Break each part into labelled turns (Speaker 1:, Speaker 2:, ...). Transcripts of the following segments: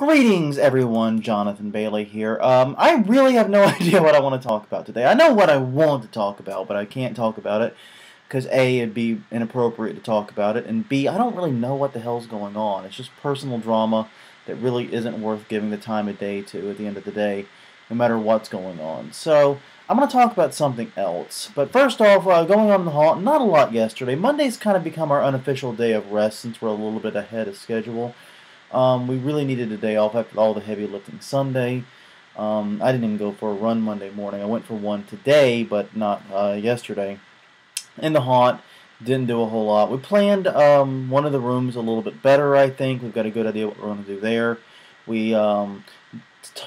Speaker 1: Greetings, everyone. Jonathan Bailey here. I really have no idea what I want to talk about today. I know what I want to talk about, but I can't talk about it because A, it'd be inappropriate to talk about it, and B, I don't really know what the hell's going on. It's just personal drama that really isn't worth giving the time of day to at the end of the day, no matter what's going on. So, I'm going to talk about something else. But first off, going on in the hall, not a lot yesterday. Monday's kind of become our unofficial day of rest since we're a little bit ahead of schedule. We really needed a day off after all the heavy lifting Sunday. I didn't even go for a run Monday morning. I went for one today, but not yesterday. In the haunt, didn't do a whole lot. We planned one of the rooms a little bit better, I think. We've got a good idea what we're going to do there. We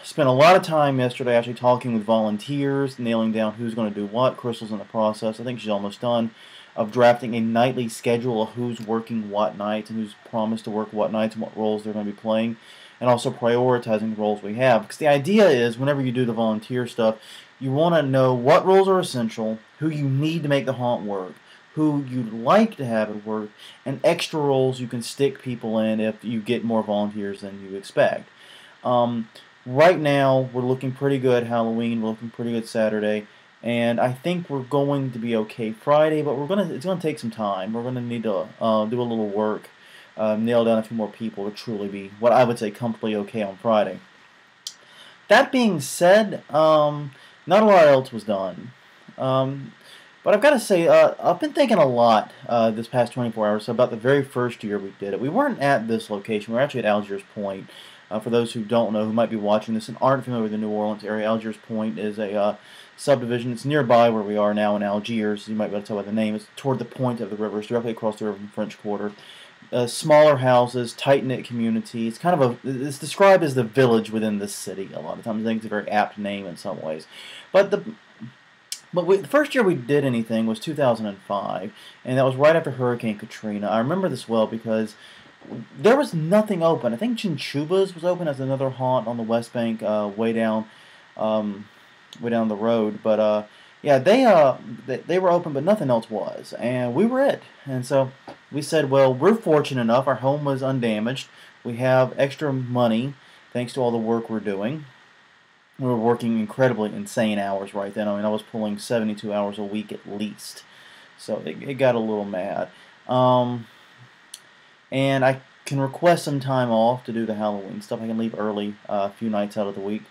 Speaker 1: spent a lot of time yesterday actually talking with volunteers, nailing down who's going to do what. Crystal's in the process. I think she's almost done of drafting a nightly schedule of who's working what nights and who's promised to work what nights and what roles they're going to be playing, and also prioritizing the roles we have. Because the idea is, whenever you do the volunteer stuff, you want to know what roles are essential, who you need to make the haunt work, who you'd like to have it work, and extra roles you can stick people in if you get more volunteers than you expect. Right now, we're looking pretty good Halloween, we're looking pretty good Saturday, and I think we're going to be okay Friday, but it's gonna take some time. We're gonna need to do a little work, nail down a few more people to truly be what I would say comfortably okay on Friday. That being said, not a lot else was done. But I've got to say, I've been thinking a lot this past 24 hours about the very first year we did it. We weren't at this location. We were actually at Algiers Point. For those who don't know, who might be watching this and aren't familiar with the New Orleans area, Algiers Point is a subdivision. It's nearby where we are now in Algiers. You might be able to tell by the name. It's toward the point of the river. It's directly across the river from French Quarter. Smaller houses, tight-knit community. It's kind of it's described as the village within the city a lot of times. I think it's a very apt name in some ways. But the first year we did anything was 2005, and that was right after Hurricane Katrina. I remember this well because there was nothing open. I think Chinchuba's was open as another haunt on the West Bank, way down the road. But yeah, they were open, but nothing else was, and we were it. And so we said, well, we're fortunate enough. Our home was undamaged. We have extra money thanks to all the work we're doing. We were working incredibly insane hours right then. I mean, I was pulling 72 hours a week at least, so it got a little mad. And I can request some time off to do the Halloween stuff. I can leave early a few days out of the week,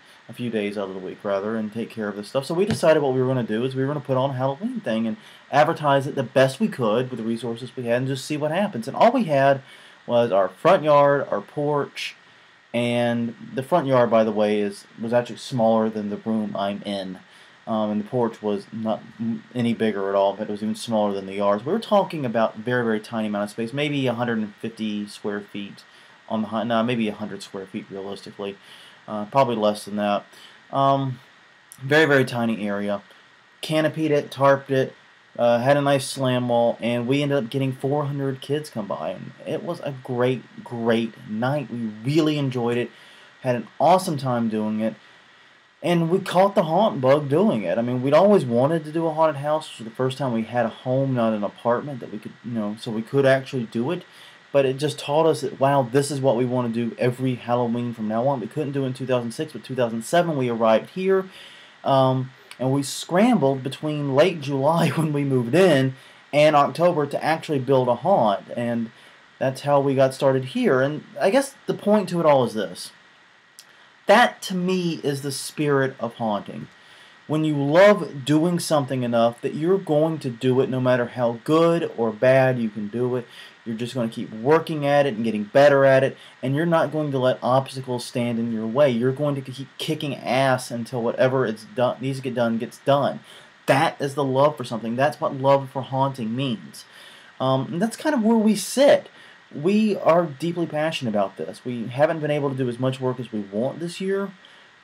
Speaker 1: rather, and take care of this stuff. So we decided what we were going to do is we were going to put on a Halloween thing and advertise it the best we could with the resources we had and just see what happens. And all we had was our front yard, our porch, and the front yard, by the way, was actually smaller than the room I'm in. And the porch was not any bigger at all, but it was even smaller than the yards. We were talking about very, very tiny amount of space, maybe 150 square feet on the high, no, maybe 100 square feet realistically, probably less than that. Very, very tiny area. Canopied it, tarped it, had a nice slam wall, and we ended up getting 400 kids come by, and it was a great, great night. We really enjoyed it, had an awesome time doing it. And we caught the haunt bug doing it. I mean, we'd always wanted to do a haunted house. It was the first time we had a home, not an apartment, that we could, so we could actually do it. But it just taught us that, wow, this is what we want to do every Halloween from now on. We couldn't do it in 2006, but 2007 we arrived here. And we scrambled between late July when we moved in and October to actually build a haunt. And that's how we got started here. And I guess the point to it all is this. That, to me, is the spirit of haunting. When you love doing something enough that you're going to do it no matter how good or bad you can do it. You're just going to keep working at it and getting better at it, and you're not going to let obstacles stand in your way. You're going to keep kicking ass until whatever needs to get done gets done. That is the love for something. That's what love for haunting means. And that's kind of where we sit. We are deeply passionate about this. We haven't been able to do as much work as we want this year,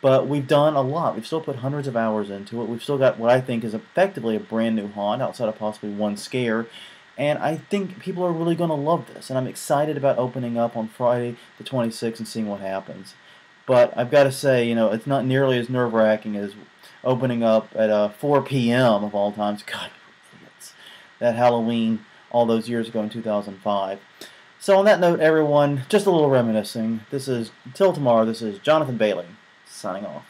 Speaker 1: but we've done a lot. We've still put hundreds of hours into it. We've still got what I think is effectively a brand new haunt outside of possibly one scare, and I think people are really going to love this, and I'm excited about opening up on Friday the 26th and seeing what happens. But I've got to say, it's not nearly as nerve-wracking as opening up at 4 p.m. of all times. God, that Halloween all those years ago in 2005. So on that note, everyone, just a little reminiscing. Until tomorrow, this is Jonathan Bailey, signing off.